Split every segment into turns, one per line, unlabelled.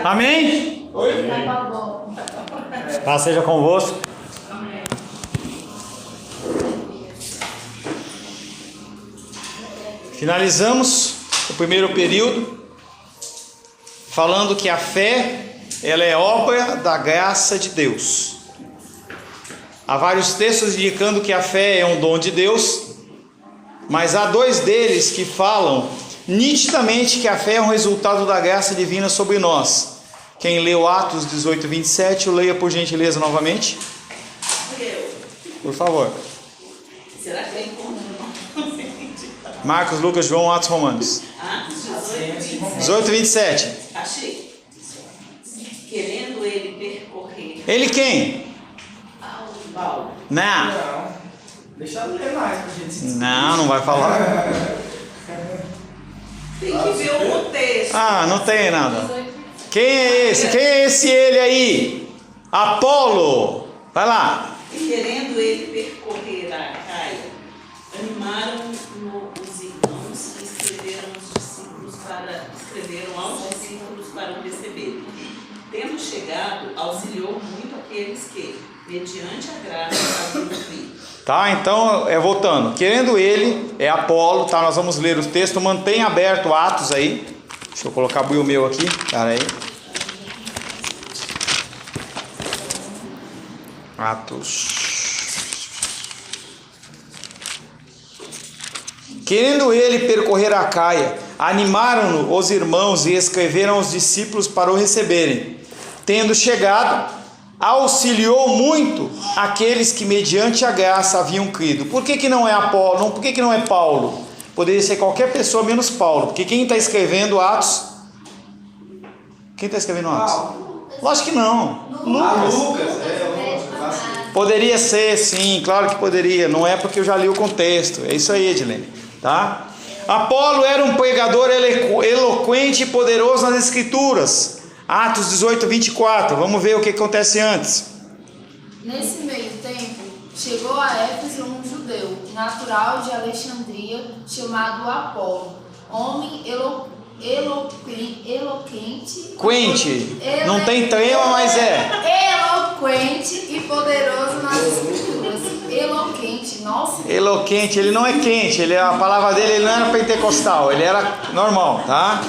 Amém? Paz seja convosco. Finalizamos o primeiro período falando que a fé, ela é obra da graça de Deus. Há vários textos indicando que a fé é um dom de Deus, mas há dois deles que falam nitidamente que a fé é um resultado da graça divina sobre nós. Quem leu Atos 18, 27, leia por gentileza novamente. Por favor.
Será que tem como?
Marcos, Lucas, João, Atos, Romanos. 18, 27.
Achei. Querendo ele percorrer.
Ele quem?
Paulo.
Não.
Deixa eu ler mais pra gente se
Não vai falar.
Tem que ver o contexto.
Ah, não tem nada. Quem é esse? Quem é esse ele aí? Apolo. Vai lá.
E querendo ele percorrer a Caia, animaram os irmãos e escreveram aos discípulos para o receber. Tendo chegado, auxiliou muito aqueles que, mediante a graça, haviam crido.
Tá, então, voltando. Querendo ele, é Apolo, tá? Nós vamos ler o texto. Mantenha aberto Atos aí. Deixa eu colocar o meu aqui. Cara aí. Atos. Querendo ele percorrer a Caia, animaram-no os irmãos e escreveram aos discípulos para o receberem. Tendo chegado, auxiliou muito aqueles que mediante a graça haviam crido. Por que não é Apolo? Não, por que não é Paulo? Poderia ser qualquer pessoa menos Paulo, porque quem está escrevendo Atos? Quem está escrevendo Atos? Lógico que não. Lucas. Poderia ser, sim, claro que poderia. Não é porque eu já li o contexto. É isso aí, Edilene. Tá? Apolo era um pregador eloquente e poderoso nas Escrituras. Atos 18, 24. Vamos ver o que acontece antes.
Nesse meio tempo, chegou a Éfeso um judeu, natural de Alexandria, chamado Apolo, homem eloquente.
Não tem trema, mas é.
Eloquente e poderoso nas Escrituras. Eloquente, nossa.
Eloquente, ele não é quente, a palavra dele ele não era pentecostal, ele era normal, tá?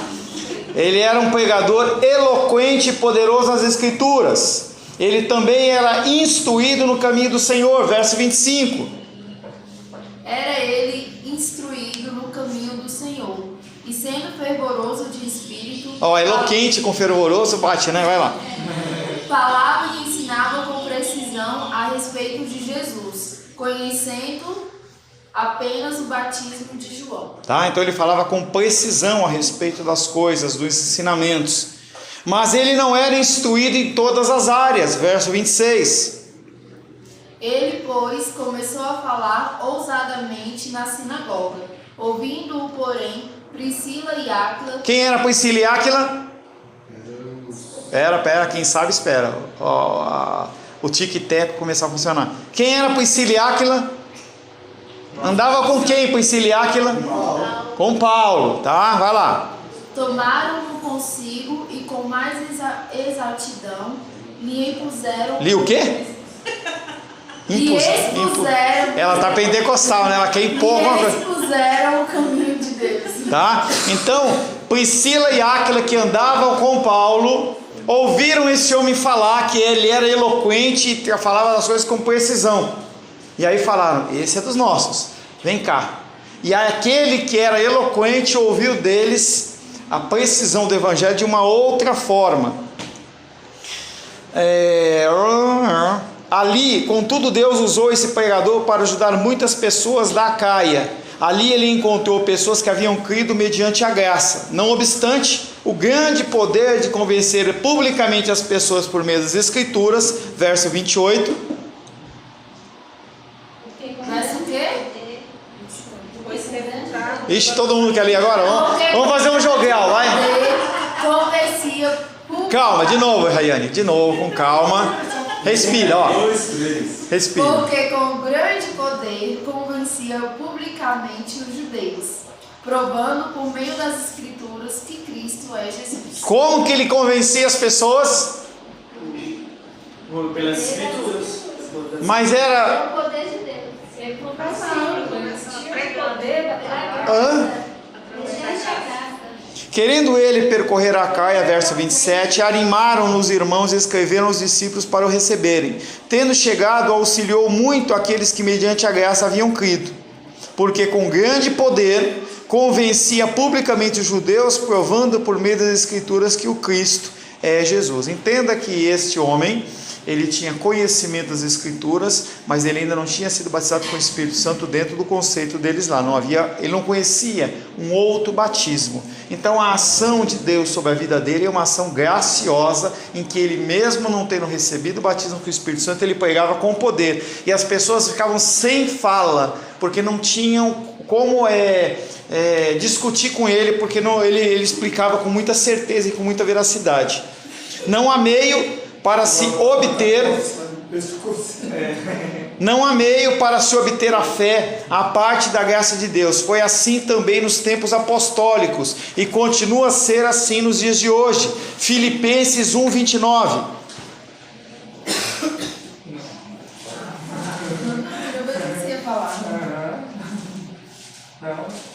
Ele era um pregador eloquente e poderoso nas Escrituras. Ele também era instruído no caminho do Senhor, verso 25.
Era ele instruído no caminho do Senhor, e sendo fervoroso de espírito...
Eloquente com fervoroso bate, né? Vai lá.
Falava e ensinava com precisão a respeito de Jesus, conhecendo apenas o batismo de João.
Tá? Então ele falava com precisão a respeito das coisas, dos ensinamentos. Mas ele não era instruído em todas as áreas. Verso 26.
Ele, pois, começou a falar ousadamente na sinagoga. Ouvindo-o, porém, Priscila e Áquila...
Quem era Priscila e Áquila? Pera, quem sabe espera. O tic-tac começar a funcionar. Quem era Priscila e Áquila? Andava com quem, Priscila e Áquila? Com Paulo, tá? Vai lá.
Tomaram-no consigo e com mais exatidão lhe impuseram...
Li o quê?
Expuseram...
Ela tá pentecostal, né? Ela quer impor alguma coisa.
Expuseram o caminho de Deus.
Tá? Então, Priscila e Áquila, que andavam com Paulo, ouviram esse homem falar que ele era eloquente e falava das coisas com precisão. E aí falaram, esse é dos nossos, vem cá. E aquele que era eloquente ouviu deles a precisão do evangelho de uma outra forma. Ali, contudo, Deus usou esse pregador para ajudar muitas pessoas da Acaia. Ali ele encontrou pessoas que haviam crido mediante a graça. Não obstante, o grande poder de convencer publicamente as pessoas por meio das Escrituras, verso 28.
Mas o quê?
Ixi, todo mundo quer ler agora? Vamos fazer um jogral, vai. Calma, de novo, Rayane, de novo, com calma. Respira, respira.
Porque com grande poder convencia publicamente os judeus, provando por meio das Escrituras que Cristo é Jesus.
Como que ele convencia as pessoas?
Pelas escrituras.
Mas era...
O poder de Deus. Ele
Querendo ele percorrer a Acaia, verso 27, animaram os irmãos e escreveram os discípulos para o receberem. Tendo chegado, auxiliou muito aqueles que mediante a graça haviam crido, porque com grande poder convencia publicamente os judeus, provando por meio das Escrituras que o Cristo é Jesus. Entenda que este homem, ele tinha conhecimento das Escrituras, mas ele ainda não tinha sido batizado com o Espírito Santo dentro do conceito deles lá. Ele não conhecia um outro batismo. Então a ação de Deus sobre a vida dele é uma ação graciosa, em que ele mesmo não tendo recebido o batismo com o Espírito Santo, ele pregava com poder. E as pessoas ficavam sem fala, porque não tinham como discutir com ele, porque ele explicava com muita certeza e com muita veracidade. Não há meio para se obter a fé a parte da graça de Deus. Foi assim também nos tempos apostólicos e continua a ser assim nos dias de hoje. Filipenses 1:29.
Você ia falar.
Não.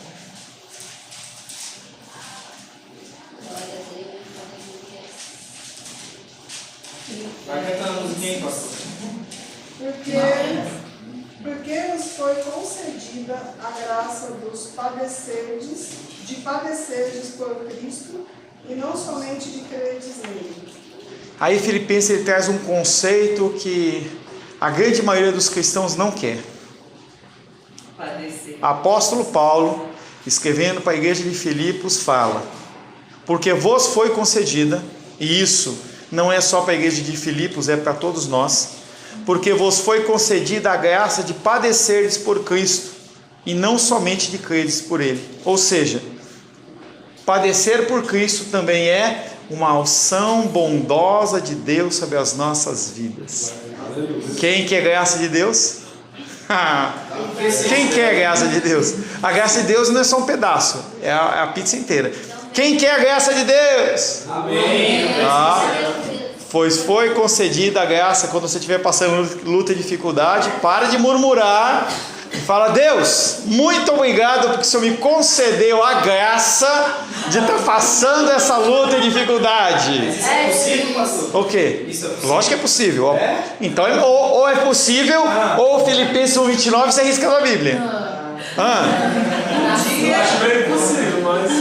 Vai cantando musiquinha, pastor.
Porque nos foi concedida a graça de padecerdes por Cristo, e não somente de credes nele.
Aí Filipenses ele traz um conceito que a grande maioria dos cristãos não quer.
Padecer.
Apóstolo Paulo, escrevendo para a igreja de Filipos, fala: porque vos foi concedida, e isso não é só para a igreja de Filipos, é para todos nós, porque vos foi concedida a graça de padecerdes por Cristo, e não somente de credes por Ele. Ou seja, padecer por Cristo também é uma ação bondosa de Deus sobre as nossas vidas. Quem quer graça de Deus? Quem quer a graça de Deus? A graça de Deus não é só um pedaço, é a pizza inteira. Quem quer a graça de Deus?
Amém.
Pois foi concedida a graça. Quando você estiver passando luta e dificuldade, para de murmurar e fala: Deus, muito obrigado porque o Senhor me concedeu a graça de estar passando essa luta e dificuldade.
É possível, pastor?
O quê?
Isso é possível?
Lógico que é possível.
É?
Então, ou é possível, ou Filipenses 1:29 você risca na Bíblia.
Eu acho bem possível, mas...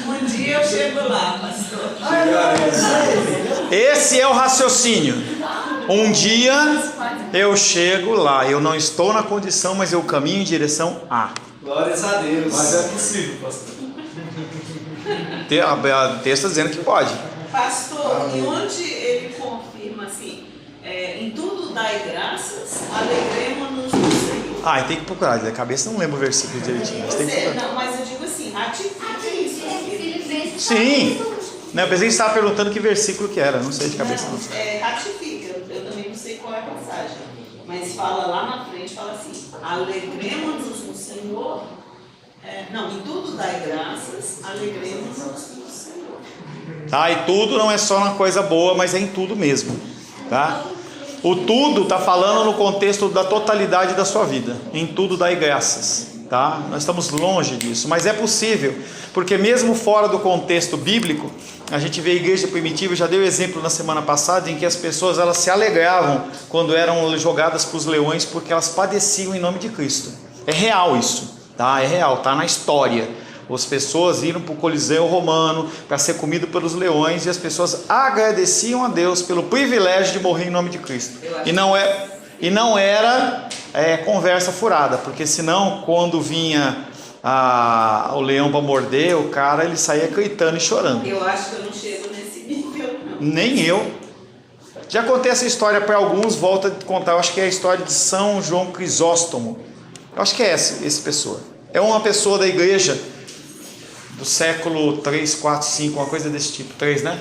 Um dia eu chego lá, pastor.
Esse é o raciocínio. Um dia eu chego lá. Eu não estou na condição, mas eu caminho em direção a.
Glórias a Deus. Mas é possível, pastor.
O texto está dizendo que pode.
Pastor, e onde ele confirma assim, em tudo dai graças, alegremos-nos no Senhor.
E tem que procurar, da cabeça não lembro o versículo direitinho. Mas tem que procurar.
Não, mas eu digo assim, ratifica isso.
Sim. Não, eu pensei que você estava perguntando que versículo que era, não sei de cabeça não.
Ratifica, eu também não sei qual é a passagem, mas fala lá na frente, fala assim, alegremos-nos no Senhor, em tudo dai graças, alegremos-nos no Senhor.
E tudo não é só uma coisa boa, mas é em tudo mesmo, tá? O tudo está falando no contexto da totalidade da sua vida, em tudo dai graças, tá? Nós estamos longe disso, mas é possível, porque mesmo fora do contexto bíblico, a gente vê a igreja primitiva, já deu exemplo na semana passada, em que as pessoas elas se alegravam quando eram jogadas para os leões, porque elas padeciam em nome de Cristo. É real isso, tá? É real, tá na história. As pessoas iram para o Coliseu Romano para ser comido pelos leões, e as pessoas agradeciam a Deus pelo privilégio de morrer em nome de Cristo. E não era conversa furada, porque senão quando vinha o leão para morder o cara, ele saía gritando e chorando.
Eu acho que eu não chego nesse nível, não.
Nem eu. Já contei essa história para alguns, volto a contar. Eu acho que é a história de São João Crisóstomo. Eu acho que é essa pessoa. É uma pessoa da igreja do século 3, 4, 5, uma coisa desse tipo, 3, né?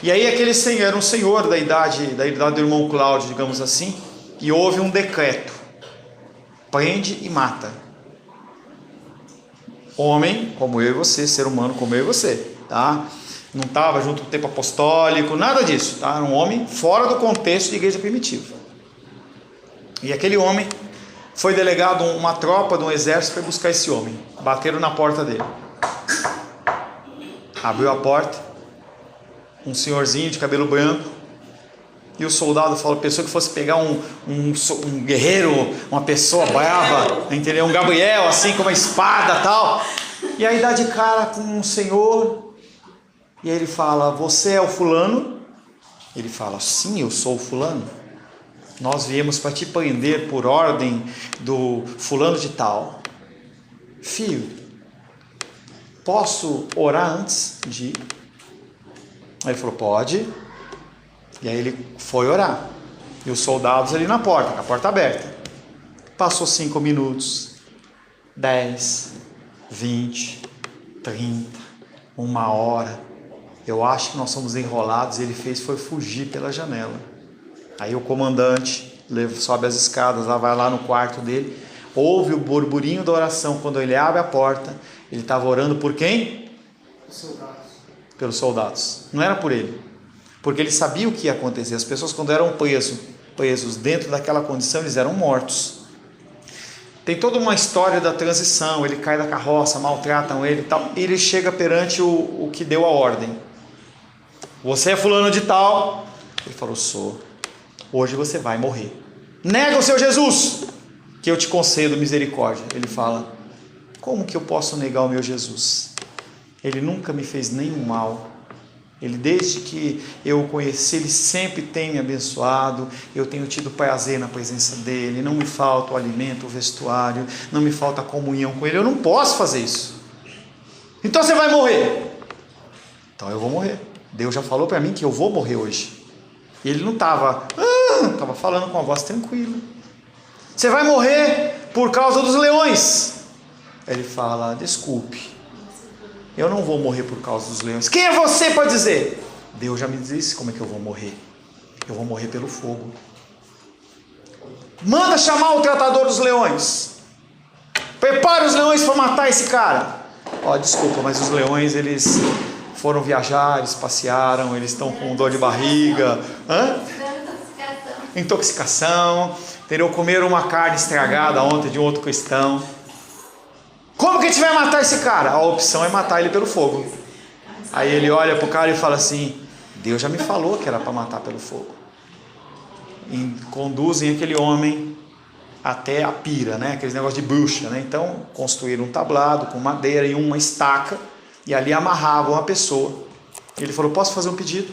E aí aquele senhor era um senhor da idade do irmão Cláudio, digamos assim, e houve um decreto: prende e mata. homem como eu e você, ser humano como eu e você, tá? Não estava junto com o tempo apostólico, nada disso, tá? Era um homem fora do contexto de igreja primitiva. E aquele homem foi delegado, uma tropa de um exército foi buscar esse homem. Bateram na porta dele. Abriu a porta, um senhorzinho de cabelo branco, e o soldado falou, pensou que fosse pegar um guerreiro, uma pessoa brava, entendeu? Um Gabriel, assim, com uma espada e tal. E aí dá de cara com um senhor, e aí ele fala, você é o fulano? Ele fala, sim, eu sou o fulano. Nós viemos para te prender por ordem do fulano de tal. Filho, posso orar antes de ir? Aí ele falou, pode. E aí ele foi orar. E os soldados ali na porta, com a porta aberta. Passou 5 minutos, 10, 20, 30, 1 hora. Eu acho que nós somos enrolados. E ele foi fugir pela janela. Aí o comandante sobe as escadas, vai lá no quarto dele, ouve o burburinho da oração. Quando ele abre a porta, ele estava orando por quem? Pelos soldados. Não era por ele, porque ele sabia o que ia acontecer. As pessoas, quando eram presos dentro daquela condição, eles eram mortos. Tem toda uma história da transição. Ele cai da carroça, maltratam ele e tal, e ele chega perante o que deu a ordem. Você é fulano de tal? Ele falou, sou. Hoje você vai morrer. Nega o seu Jesus, que eu te concedo misericórdia. Ele fala, como que eu posso negar o meu Jesus? Ele nunca me fez nenhum mal. Ele, desde que eu o conheci, ele sempre tem me abençoado. Eu tenho tido prazer na presença dele. Não me falta o alimento, o vestuário. Não me falta a comunhão com ele. Eu não posso fazer isso. Então você vai morrer. Então eu vou morrer. Deus já falou para mim que eu vou morrer hoje. E ele não estava falando com a voz tranquila. Você vai morrer por causa dos leões. Ele fala, desculpe, eu não vou morrer por causa dos leões. Quem é você para dizer? Deus já me disse como é que eu vou morrer. Eu vou morrer pelo fogo. Manda chamar o tratador dos leões. Prepara os leões para matar esse cara. Desculpa, mas os leões, eles foram viajar, eles passearam, eles estão com dor de barriga. Intoxicação. Entendeu? Comeram uma carne estragada ontem de um outro cristão. Como que a gente vai matar esse cara? A opção é matar ele pelo fogo. Aí ele olha para o cara e fala assim, Deus já me falou que era para matar pelo fogo. E conduzem aquele homem até a pira, né? Aqueles negócios de bruxa, né? Então construíram um tablado com madeira e uma estaca, e ali amarravam a pessoa. Ele falou, posso fazer um pedido?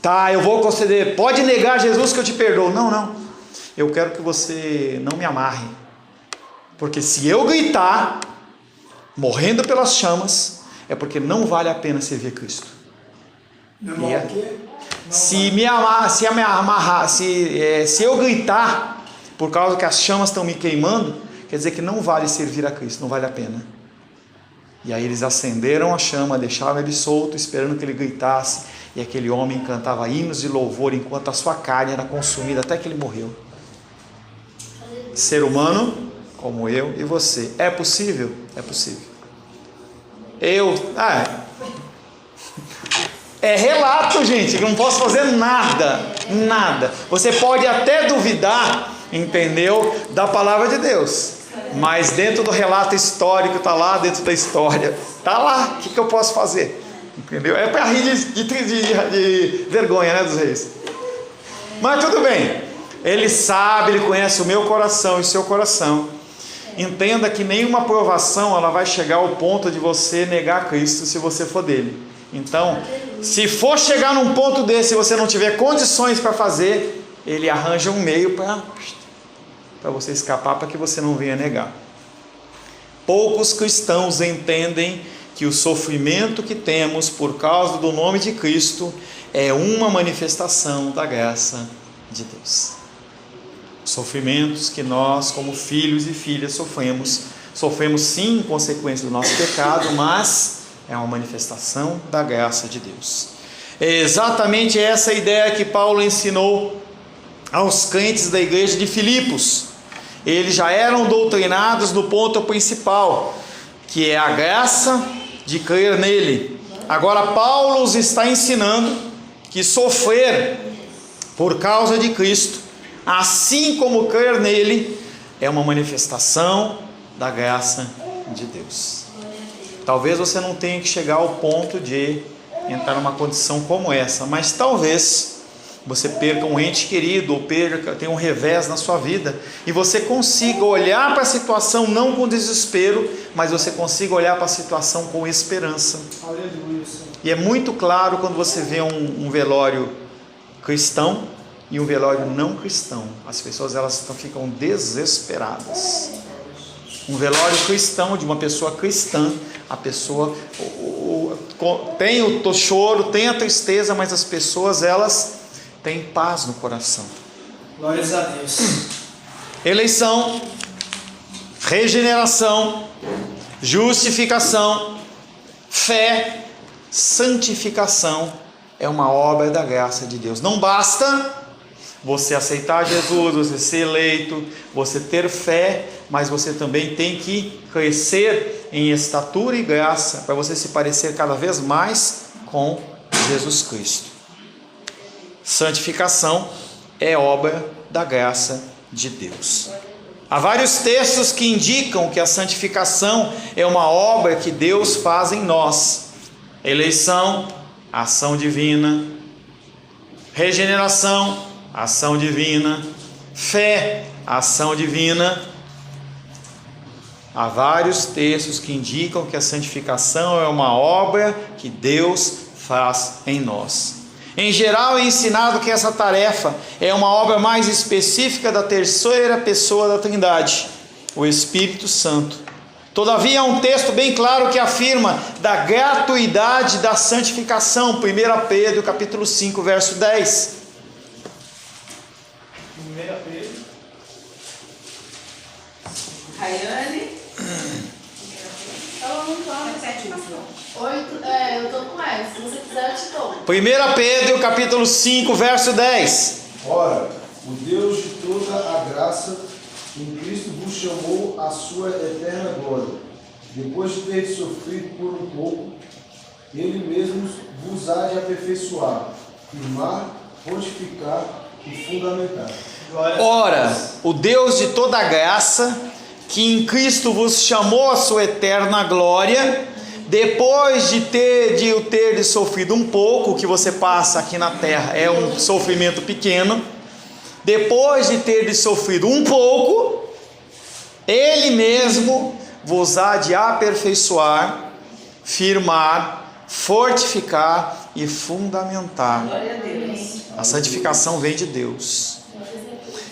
Tá, eu vou conceder. Pode negar Jesus que eu te perdoo. Não. Eu quero que você não me amarre. Porque se eu gritar, morrendo pelas chamas, é porque não vale a pena servir a Cristo. Se eu gritar, por causa que as chamas estão me queimando, quer dizer que não vale servir a Cristo, não vale a pena. E aí eles acenderam a chama, deixaram ele solto, esperando que ele gritasse, e aquele homem cantava hinos de louvor, enquanto a sua carne era consumida, até que ele morreu. Ser humano, como eu e você. É possível? É possível. É relato, gente, que não posso fazer nada. Você pode até duvidar, entendeu, da palavra de Deus, mas dentro do relato histórico, está lá dentro da história, está lá, o que eu posso fazer? Entendeu? É para rir de vergonha, né, dos reis. Mas tudo bem, ele sabe, ele conhece o meu coração e o seu coração. Entenda que nenhuma provação ela vai chegar ao ponto de você negar Cristo se você for dele. Então, se for chegar num ponto desse e você não tiver condições para fazer, ele arranja um meio para você escapar, para que você não venha negar. Poucos cristãos entendem que o sofrimento que temos por causa do nome de Cristo é uma manifestação da graça de Deus. Sofrimentos que nós, como filhos e filhas, sofremos sim em consequência do nosso pecado, mas é uma manifestação da graça de Deus. É exatamente essa ideia que Paulo ensinou aos crentes da igreja de Filipos. Eles já eram doutrinados no ponto principal. que é a graça de crer nele. Agora Paulo os está ensinando que sofrer por causa de Cristo, assim como crer nele, é uma manifestação da graça de Deus. Talvez você não tenha que chegar ao ponto de entrar numa condição como essa, mas talvez você perca um ente querido, ou tenha um revés na sua vida, e você consiga olhar para a situação não com desespero, mas você consiga olhar para a situação com esperança.
Aleluia.
E é muito claro quando você vê um velório cristão e um velório não cristão. As pessoas ficam desesperadas. Um velório cristão de uma pessoa cristã, a pessoa tem o choro, tem a tristeza, mas as pessoas elas têm paz no coração.
Glórias a Deus.
Eleição, regeneração, justificação, fé, santificação é uma obra da graça de Deus. Não basta você aceitar Jesus, você ser eleito, você ter fé, mas você também tem que crescer em estatura e graça para você se parecer cada vez mais com Jesus Cristo. Santificação é obra da graça de Deus. Há vários textos que indicam que a santificação é uma obra que Deus faz em nós. Eleição, ação divina. Regeneração, ação divina. Fé, ação divina. Há vários textos que indicam que a santificação é uma obra que Deus faz em nós. Em geral é ensinado que essa tarefa é uma obra mais específica da terceira pessoa da Trindade, o Espírito Santo. Todavia há um texto bem claro que afirma da gratuidade da santificação, 1 Pedro capítulo 5, verso 10.
1 Pedro.
Rayane?
Eu não tô. Eu tô com essa. Se você quiser, eu te dou.
1 Pedro capítulo 5, verso 10.
Ora, o Deus de toda a graça, em Cristo vos chamou à sua eterna glória. Depois de ter sofrido por um pouco, Ele mesmo vos há de aperfeiçoar, firmar, fortificar e fundamentar.
Ora, o Deus de toda a graça, que em Cristo vos chamou à sua eterna glória, depois de ter sofrido um pouco, o que você passa aqui na terra é um sofrimento pequeno, depois de ter sofrido um pouco, Ele mesmo vos há de aperfeiçoar, firmar, fortificar e fundamentar.
Glória a Deus.
A santificação vem de Deus.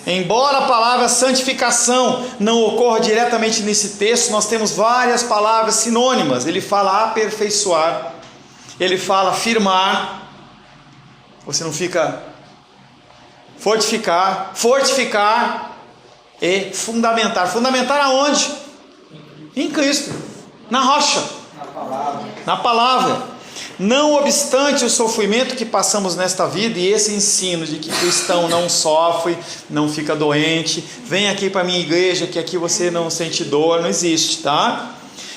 Embora a palavra santificação não ocorra diretamente nesse texto, nós temos várias palavras sinônimas. Ele fala aperfeiçoar, ele fala firmar, você não fica fortificar e fundamentar. Fundamentar aonde? Em Cristo, na rocha, na palavra. Não obstante o sofrimento que passamos nesta vida e esse ensino de que cristão não sofre, não fica doente, vem aqui para a minha igreja que aqui você não sente dor, não existe, tá?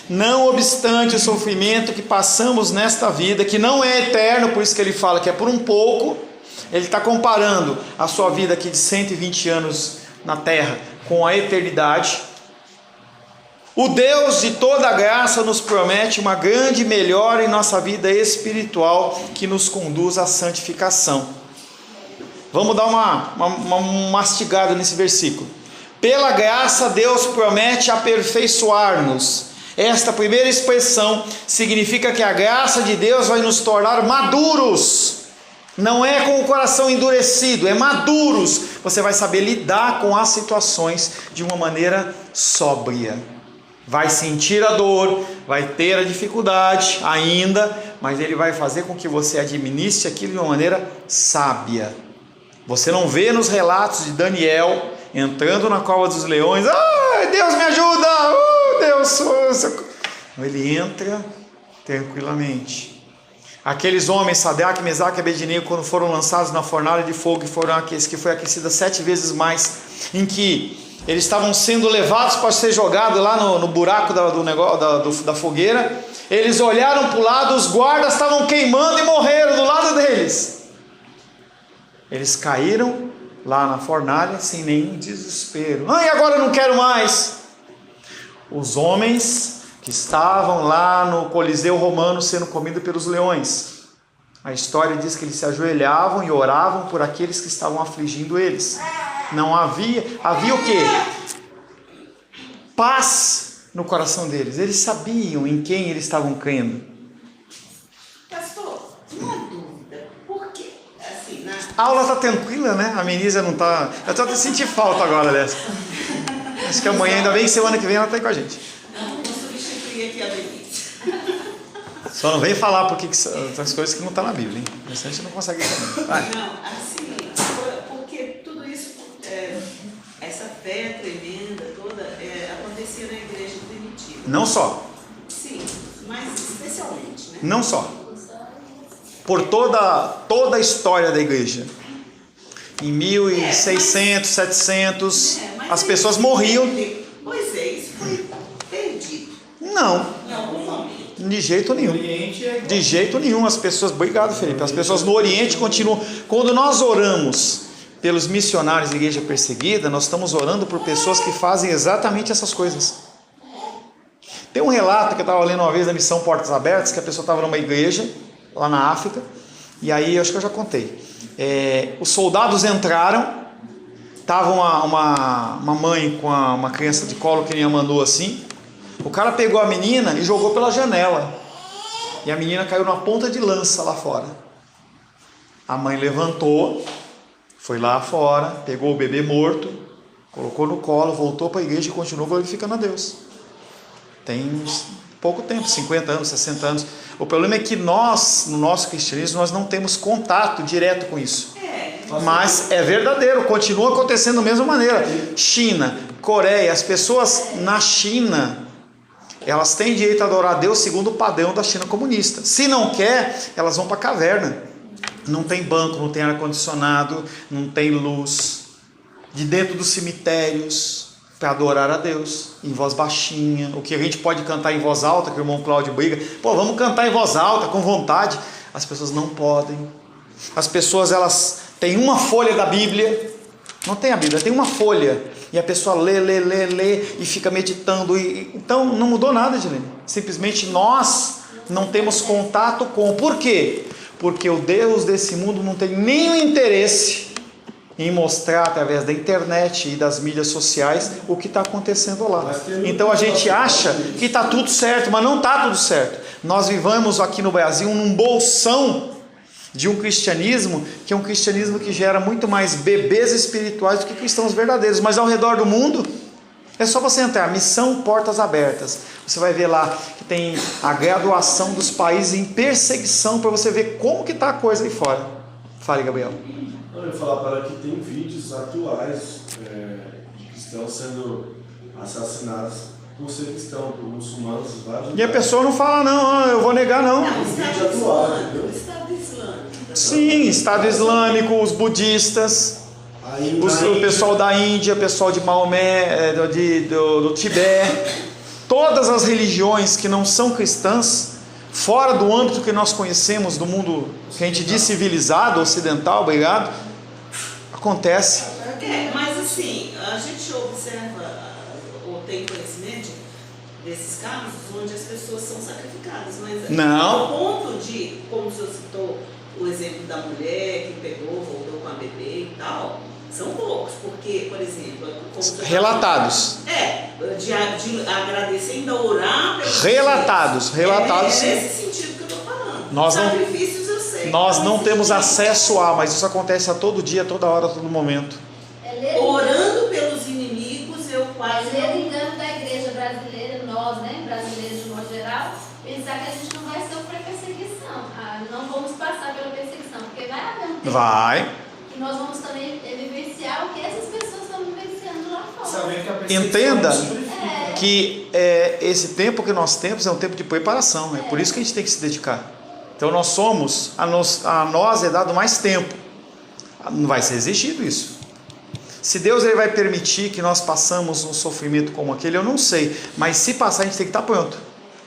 Não obstante o sofrimento que passamos nesta vida, que não é eterno, por isso que ele fala que é por um pouco, ele está comparando a sua vida aqui de 120 anos na terra com a eternidade. O Deus de toda a graça nos promete uma grande melhora em nossa vida espiritual que nos conduz à santificação. Vamos dar uma mastigada nesse versículo. Pela graça Deus promete aperfeiçoar-nos. Esta primeira expressão significa que a graça de Deus vai nos tornar maduros. Não é com o coração endurecido, é maduros. Você vai saber lidar com as situações de uma maneira sóbria. Vai sentir a dor, vai ter a dificuldade ainda, mas Ele vai fazer com que você administre aquilo de uma maneira sábia. Você não vê nos relatos de Daniel entrando na cova dos leões, Deus me ajuda, Deus. Ele entra tranquilamente. Aqueles homens, Sadraque, Mesaque e Abednego, quando foram lançados na fornalha de fogo, que foi aquecida 7 vezes mais, em que Eles estavam sendo levados para ser jogados lá no buraco da fogueira. Eles olharam para o lado, os guardas estavam queimando e morreram do lado deles. Eles caíram lá na fornalha sem nenhum desespero. E agora eu não quero mais. Os homens que estavam lá no Coliseu Romano sendo comidos pelos leões. A história diz que eles se ajoelhavam e oravam por aqueles que estavam afligindo eles. Não havia o quê? Paz no coração deles. Eles sabiam em quem eles estavam crendo.
Pastor, uma dúvida. Por quê? Assim,
A aula está tranquila, né? A Menísia não está... Eu estou até sentindo falta agora, aliás. Acho que amanhã, ainda bem que semana que vem ela está aí com a gente.
Não, vou substituir aqui a Denise.
Só não vem falar porque as coisas que não estão na Bíblia, hein? A gente não consegue entender. Vai.
Não, assim, porque tudo isso, essa fé tremenda toda, acontecia na igreja primitiva.
Não só.
Sim, mas especialmente, né?
Não só. Por toda a história da igreja. Em 1600, 700,
mas
as
aí
pessoas
isso
morriam.
Pois é, isso foi perdido
Não,
em algum momento.
de jeito nenhum. De jeito nenhum. As pessoas, obrigado, Felipe. As pessoas no Oriente continuam. Quando nós oramos pelos missionários da igreja perseguida, nós estamos orando por pessoas que fazem exatamente essas coisas. Tem um relato que eu estava lendo uma vez da missão Portas Abertas, que a pessoa estava numa igreja lá na África, e aí acho que eu já contei. Os soldados entraram, estava uma mãe com uma criança de colo que nem a mandou assim. O cara pegou a menina e jogou pela janela, e a menina caiu numa ponta de lança lá fora. A mãe levantou, foi lá fora, pegou o bebê morto, colocou no colo, voltou para a igreja e continuou glorificando a Deus. Tem pouco tempo, 50 anos, 60 anos. O problema é que nós, no nosso cristianismo, nós não temos contato direto com isso. Mas é verdadeiro, continua acontecendo da mesma maneira. China, Coreia, as pessoas na China, elas têm direito a adorar a Deus segundo o padrão da China comunista. Se não quer, elas vão para a caverna. Não tem banco, não tem ar-condicionado, não tem luz. De dentro dos cemitérios, para adorar a Deus, em voz baixinha. O que a gente pode cantar em voz alta, que o irmão Cláudio briga. Vamos cantar em voz alta, com vontade. As pessoas não podem. As pessoas, elas têm uma folha da Bíblia. Não tem a Bíblia, tem uma folha. E a pessoa lê e fica meditando. Então não mudou nada, Edilene. Simplesmente nós não temos contato com. Por quê? Porque o Deus desse mundo não tem nenhum interesse em mostrar através da internet e das mídias sociais o que está acontecendo lá. Então a gente acha que está tudo certo, mas não está tudo certo. Nós vivemos aqui no Brasil num bolsão de um cristianismo, que é um cristianismo que gera muito mais bebês espirituais do que cristãos verdadeiros. Mas ao redor do mundo, é só você entrar, Missão Portas Abertas. Você vai ver lá que tem a graduação dos países em perseguição, para você ver como que está a coisa aí fora. Fale, Gabriel.
Eu ia falar para que tem vídeos atuais de cristãos sendo assassinados por ser cristão, por muçulmanos.
E a pessoa não fala, não, eu vou negar, não.
Não, o Estado Islâmico.
Sim, Estado Islâmico, os budistas, o pessoal da Índia, o pessoal de Maomé, do Tibete, todas as religiões que não são cristãs, fora do âmbito que nós conhecemos do mundo que a gente diz civilizado, ocidental, obrigado, acontece.
Mas assim, a gente observa ou tem conhecimento desses casos onde as pessoas são sacrificadas, mas
não.
ao ponto de, como o senhor citou, o exemplo da mulher que pegou, voltou com a bebê e tal, são poucos, porque, por exemplo, como
relatados.
De agradecer, ainda orar pelos
relatados.
É nesse sentido que eu estou falando. Sacrifícios eu sei.
Nós não temos acesso a, mas isso acontece a todo dia, toda hora, a todo momento.
Orando pelos inimigos, eu quase
Mas ele engano da igreja brasileira, nós, né, brasileiros de modo geral, pensar que a gente não vai sofrer perseguição, não vamos passar pela perseguição, porque vai haver um tempo que nós vamos também vivenciar o que essas pessoas estão vivenciando lá fora.
Entenda que esse tempo que nós temos é um tempo de preparação, é por isso que a gente tem que se dedicar. Então nós somos, a nós é dado mais tempo, não vai ser exigido isso. Se Deus ele vai permitir que nós passamos um sofrimento como aquele, eu não sei. Mas se passar, a gente tem que estar pronto.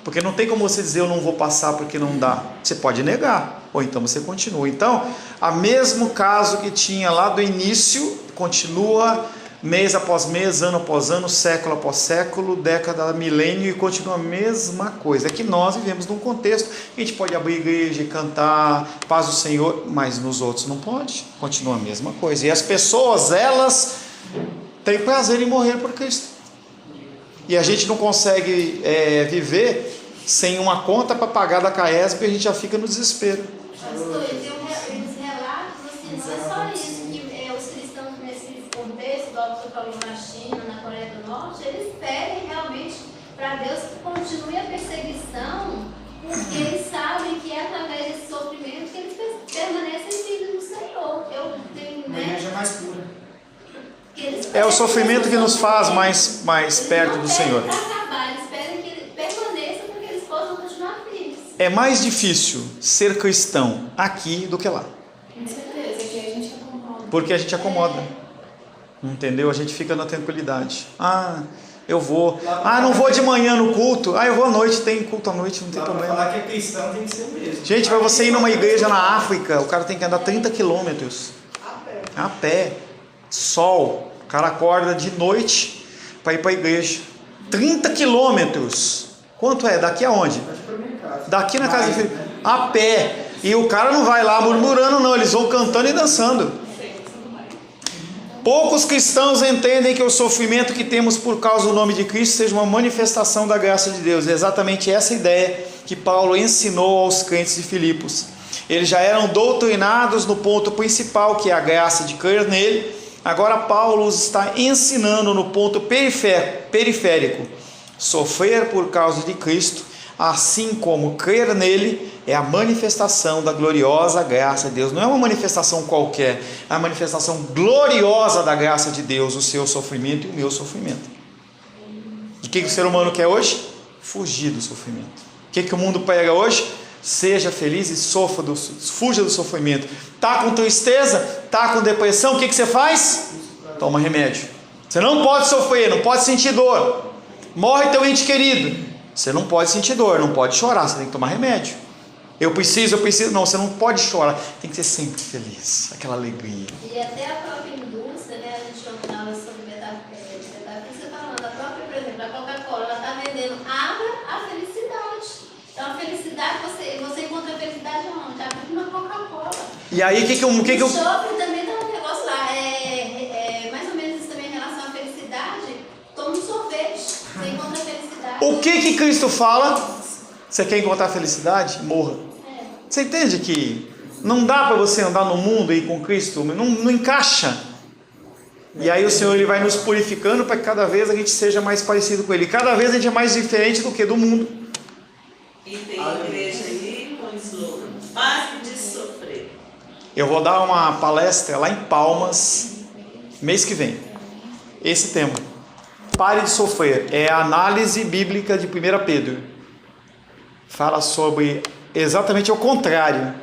Porque não tem como você dizer, eu não vou passar porque não dá. Você pode negar, ou então você continua. Então, o mesmo caso que tinha lá do início, continua mês após mês, ano após ano, século após século, década, milênio, e continua a mesma coisa. É que nós vivemos num contexto que a gente pode abrir igreja e cantar, paz do Senhor, mas nos outros não pode. Continua a mesma coisa. E as pessoas, elas têm prazer em morrer por Cristo. E a gente não consegue viver sem uma conta para pagar da Caesp, e a gente já fica no desespero.
Pastor, e tem uns relatos, assim, não é só isso, que os cristãos nesse contexto, igual você falou na China, na Coreia do Norte, eles pedem realmente para Deus que continue a perseguição, porque eles sabem que é através desse sofrimento que eles permanecem firmes no Senhor. Eu tenho,
Uma igreja mais pura.
É o sofrimento que nos faz mais perto do Senhor.
Eles pedem que ele permaneça para que eles possam continuar firmes.
É mais difícil ser cristão aqui do que lá.
Com certeza, que a gente acomoda.
Porque a gente acomoda. Entendeu? A gente fica na tranquilidade. Eu vou. Não vou de manhã no culto. Eu vou à noite. Tem culto à noite, não tem
Dá pra
problema.
falar que é cristão tem que ser mesmo.
Gente, para você ir numa igreja na África, o cara tem que andar 30 quilômetros. A pé. Sol. O cara acorda de noite para ir para a igreja. 30 quilômetros. Quanto é? Daqui aonde? Daqui na casa de filho. A pé. E o cara não vai lá murmurando, não. Eles vão cantando e dançando. Poucos cristãos entendem que o sofrimento que temos por causa do nome de Cristo seja uma manifestação da graça de Deus. É exatamente essa ideia que Paulo ensinou aos crentes de Filipos. Eles já eram doutrinados no ponto principal, que é a graça de crer nele. Agora Paulo os está ensinando no ponto periférico. Sofrer por causa de Cristo, assim como crer nele, é a manifestação da gloriosa graça de Deus. Não é uma manifestação qualquer, é a manifestação gloriosa da graça de Deus, o seu sofrimento e o meu sofrimento. E o que o ser humano quer hoje? Fugir do sofrimento. O que o mundo prega hoje? Seja feliz e fuja do sofrimento. Está com tristeza? Está com depressão? O que você faz? Toma remédio. Você não pode sofrer, não pode sentir dor. Morre teu ente querido. Você não pode sentir dor, não pode chorar, você tem que tomar remédio. Eu preciso. Não, você não pode chorar. Tem que ser sempre feliz, aquela alegria.
E até a própria indústria, né? A gente falava sobre metafísica falando, a própria, por exemplo, a Coca-Cola, ela está vendendo água à felicidade. Então a felicidade, você encontra a felicidade onde? Está vindo na Coca-Cola.
E aí,
O shopping também dá um negócio lá, mais ou menos isso também em relação à felicidade. Toma um sorvete, você encontra a felicidade.
O que Cristo fala? Você quer encontrar felicidade? Morra. Você entende que não dá para você andar no mundo e ir com Cristo? Não encaixa. E aí o Senhor ele vai nos purificando para que cada vez a gente seja mais parecido com Ele. Cada vez a gente é mais diferente do que do mundo.
E tem igreja aí com slogan: pare de sofrer.
Eu vou dar uma palestra lá em Palmas, mês que vem. Esse tema. Pare de sofrer. É a análise bíblica de 1 Pedro. Fala sobre exatamente o contrário.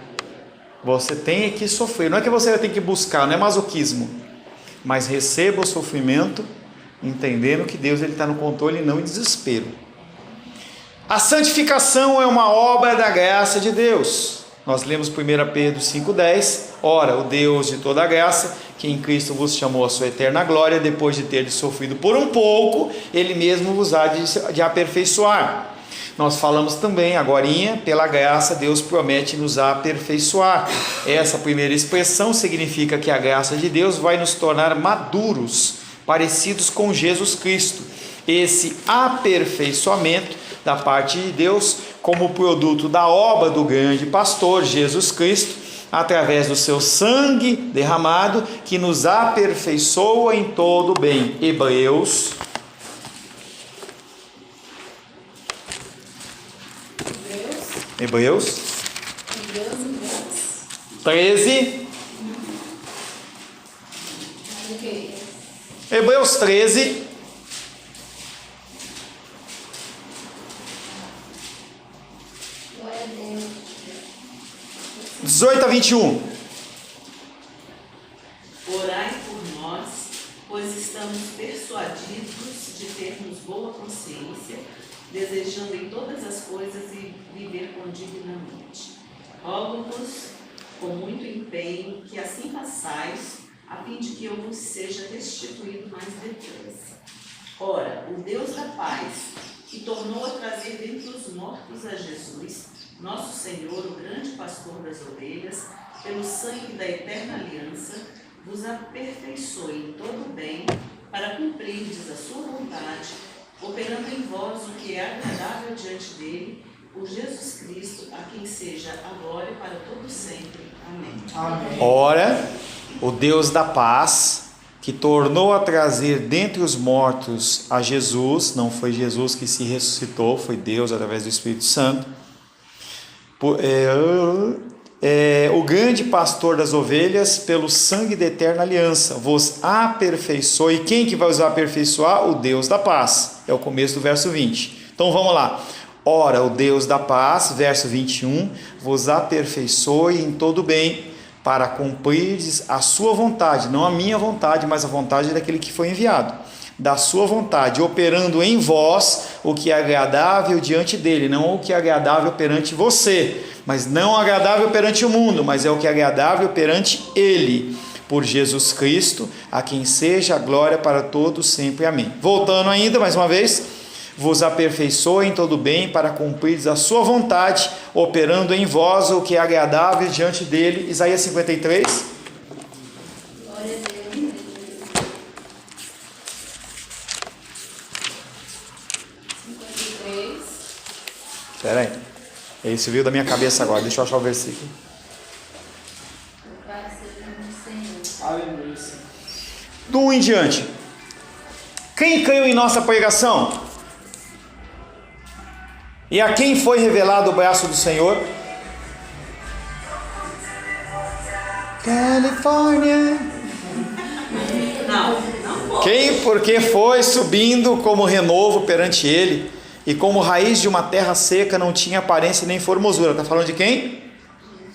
Você tem que sofrer. Não é que você tem que buscar, não é masoquismo. Mas receba o sofrimento, entendendo que Deus está no controle e não em desespero. A santificação é uma obra da graça de Deus. Nós lemos 1 Pedro 5,10. Ora, o Deus de toda a graça, que em Cristo vos chamou a sua eterna glória, depois de ter sofrido por um pouco, Ele mesmo vos há de aperfeiçoar. Nós falamos também, agorinha, pela graça, Deus promete nos aperfeiçoar. Essa primeira expressão significa que a graça de Deus vai nos tornar maduros, parecidos com Jesus Cristo. Esse aperfeiçoamento da parte de Deus, como produto da obra do grande pastor Jesus Cristo, através do seu sangue derramado, que nos aperfeiçoa em todo o bem. Hebreus 13. Hebreus 13.
Glória a Deus.
18 a 21.
Orai por nós pois estamos persuadidos de termos boa consciência, desejando em todas as coisas e viver condignamente. Rogo-vos com muito empenho que assim façais, a fim de que eu vos seja restituído mais depressa. Ora, o Deus da paz, que tornou a trazer dentre os mortos a Jesus, nosso Senhor, o grande pastor das ovelhas, pelo sangue da eterna aliança, vos aperfeiçoe em todo o bem, para cumprirdes a sua vontade, operando em vós o que é agradável diante dele, por Jesus Cristo, a quem seja a glória para todo sempre. Amém.
Amém.
Ora, o Deus da paz, que tornou a trazer dentre os mortos a Jesus, não foi Jesus que se ressuscitou, foi Deus através do Espírito Santo, o grande pastor das ovelhas, pelo sangue da eterna aliança, vos aperfeiçoe. E quem que vai os aperfeiçoar? O Deus da paz. É o começo do verso 20. Então vamos lá. Ora, o Deus da paz, verso 21, vos aperfeiçoe em todo bem, para cumprirdes a sua vontade, não a minha vontade, mas a vontade daquele que foi enviado, da sua vontade, operando em vós o que é agradável diante dele, não o que é agradável perante você, mas não agradável perante o mundo, mas é o que é agradável perante ele, por Jesus Cristo, a quem seja a glória para todos sempre. Amém. Voltando ainda, mais uma vez, vos aperfeiçoe em todo bem para cumprirdes a sua vontade, operando em vós o que é agradável diante dele. Isaías 53.
Glória a Deus.
Espera aí. Esse veio da minha cabeça agora. Deixa eu achar o versículo.
Louvado seja o nome do Senhor.
Aleluia.
Do 1 em diante. Quem creu em nossa pregação? E a quem foi revelado o braço do Senhor? Califórnia.
Não pode.
Quem, porque foi subindo como renovo perante ele, e como raiz de uma terra seca, não tinha aparência nem formosura. Está falando de quem?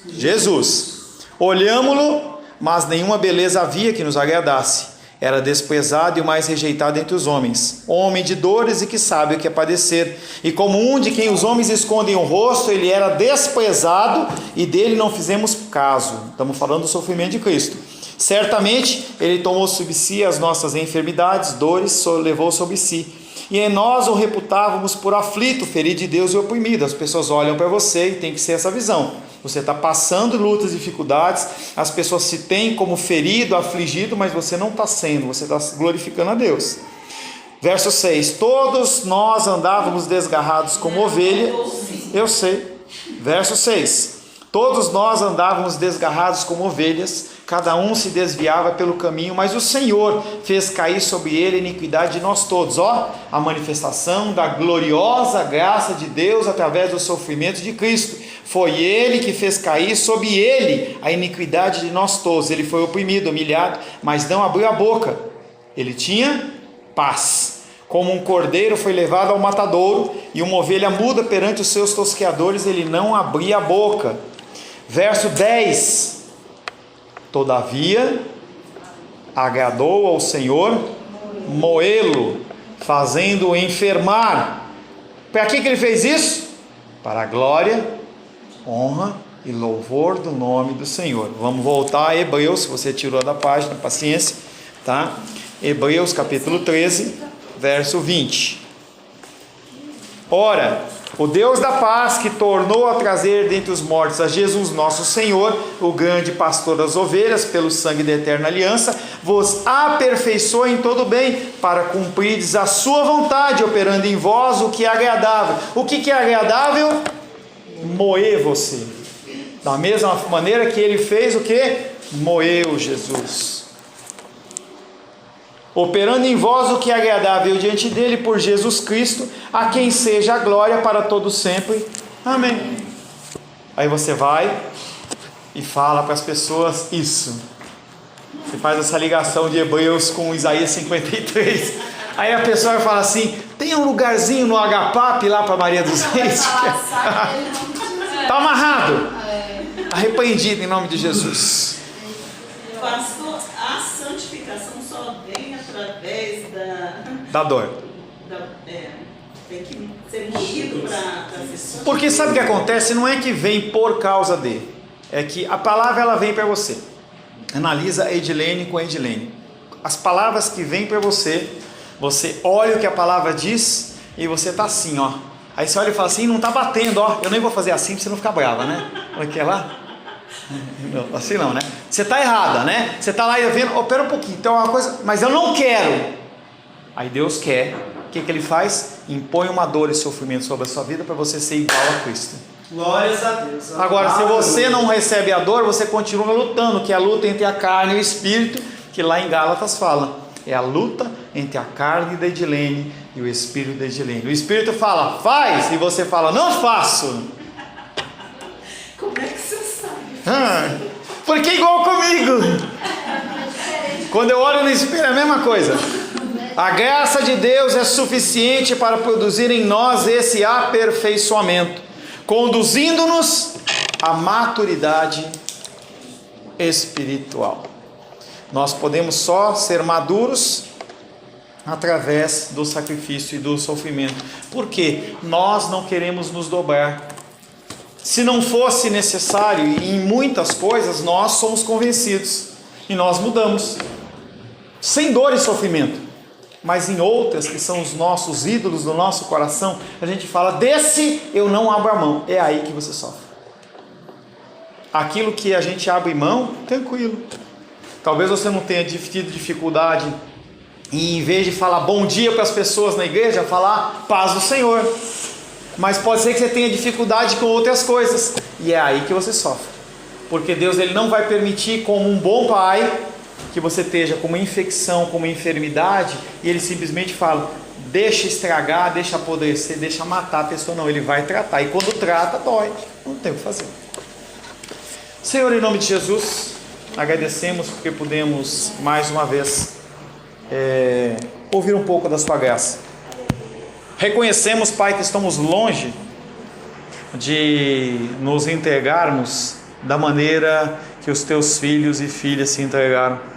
Jesus. Olhámo-lo, mas nenhuma beleza havia que nos agradasse. Era desprezado e o mais rejeitado entre os homens, homem de dores e que sabe o que é padecer. E como um de quem os homens escondem o rosto, ele era desprezado e dele não fizemos caso. Estamos falando do sofrimento de Cristo. Certamente ele tomou sobre si as nossas enfermidades, dores levou sobre si. E em nós o reputávamos por aflito, ferido de Deus e oprimido. As pessoas olham para você e tem que ser essa visão. Você está passando lutas, dificuldades, as pessoas se têm como ferido, afligido, mas você não está sendo, você está glorificando a Deus. Verso 6, todos nós andávamos desgarrados como ovelha. Eu sei. Verso 6, todos nós andávamos desgarrados como ovelhas, cada um se desviava pelo caminho, mas o Senhor fez cair sobre ele a iniquidade de nós todos. Ó, a manifestação da gloriosa graça de Deus através do sofrimento de Cristo. Foi ele que fez cair sobre ele a iniquidade de nós todos. Ele foi oprimido, humilhado, mas não abriu a boca. Ele tinha paz. Como um cordeiro foi levado ao matadouro, e uma ovelha muda perante os seus tosqueadores, ele não abria a boca. Verso 10. Todavia, agradou ao Senhor moê-lo, fazendo-o enfermar. Para que ele fez isso? Para a glória, honra e louvor do nome do Senhor. Vamos voltar a Hebreus, se você tirou da página, paciência, tá? Hebreus capítulo 13, verso 20. Ora, o Deus da paz, que tornou a trazer dentre os mortos a Jesus nosso Senhor, o grande pastor das ovelhas, pelo sangue da eterna aliança, vos aperfeiçoe em todo bem, para cumprirdes a sua vontade, operando em vós o que é agradável. O que é agradável? Moer você. Da mesma maneira que ele fez o que? Moeu Jesus. Operando em vós o que é agradável diante dele, por Jesus Cristo, a quem seja a glória para todos sempre. Amém. Aí você vai e fala para as pessoas isso. Você faz essa ligação de Hebreus com Isaías 53. Aí a pessoa vai falar assim: tem um lugarzinho no HPAP lá para Maria dos Reis? Está amarrado. Arrependido em nome de Jesus.
Pastor, a santificação só vem através através
da dor.
Tem que ser movido para ser.
Porque sabe o que acontece? Não é que vem por causa de, é que a palavra ela vem para você. Analisa Edilene com Edilene. As palavras que vêm para você, você olha o que a palavra diz e você tá assim, ó. Aí você olha e fala assim, não tá batendo, ó. Eu nem vou fazer assim para você não ficar brava, né? Olha aqui lá. Não, assim não, né? Você tá errada, né? Você tá lá e vendo, pera um pouquinho, então é uma coisa, mas eu não quero. Aí Deus quer. O que ele faz? Impõe uma dor e sofrimento sobre a sua vida para você ser igual a Cristo.
Glórias a Deus.
Agora, se você não recebe a dor, você continua lutando, que é a luta entre a carne e o espírito, que lá em Gálatas fala. É a luta entre a carne da Edilene e o espírito da Edilene. O espírito fala, faz, e você fala, não faço.
Como é que você sabe?
Porque é igual comigo. Quando eu olho no espelho é a mesma coisa. A graça de Deus é suficiente para produzir em nós esse aperfeiçoamento, conduzindo-nos à maturidade espiritual. Nós podemos só ser maduros através do sacrifício e do sofrimento. Por quê? Nós não queremos nos dobrar. Se não fosse necessário, e em muitas coisas nós somos convencidos e nós mudamos, sem dor e sofrimento. Mas em outras, que são os nossos ídolos do nosso coração, a gente fala, desse eu não abro a mão. É aí que você sofre. Aquilo que a gente abre mão, tranquilo. Talvez você não tenha tido dificuldade e em vez de falar bom dia para as pessoas na igreja, falar paz do Senhor. Mas pode ser que você tenha dificuldade com outras coisas. E é aí que você sofre. Porque Deus ele não vai permitir, como um bom pai, que você esteja com uma infecção, com uma enfermidade, e ele simplesmente fala, deixa estragar, deixa apodrecer, deixa matar a pessoa. Não, ele vai tratar, e quando trata, dói, não tem o que fazer. Senhor, em nome de Jesus, agradecemos porque podemos mais uma vez ouvir um pouco da sua graça. Reconhecemos, Pai, que estamos longe de nos entregarmos da maneira que os teus filhos e filhas se entregaram.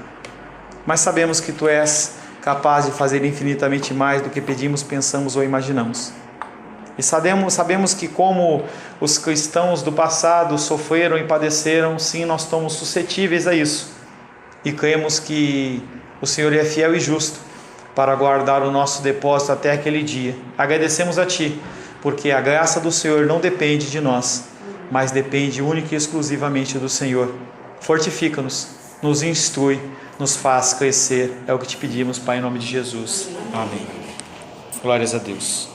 Mas sabemos que tu és capaz de fazer infinitamente mais do que pedimos, pensamos ou imaginamos. E sabemos que como os cristãos do passado sofreram e padeceram, sim, nós estamos suscetíveis a isso. E cremos que o Senhor é fiel e justo para guardar o nosso depósito até aquele dia. Agradecemos a Ti, porque a graça do Senhor não depende de nós, mas depende única e exclusivamente do Senhor. Fortifica-nos, nos instrui, nos faz crescer. É o que te pedimos, Pai, em nome de Jesus. Amém. Glórias a Deus.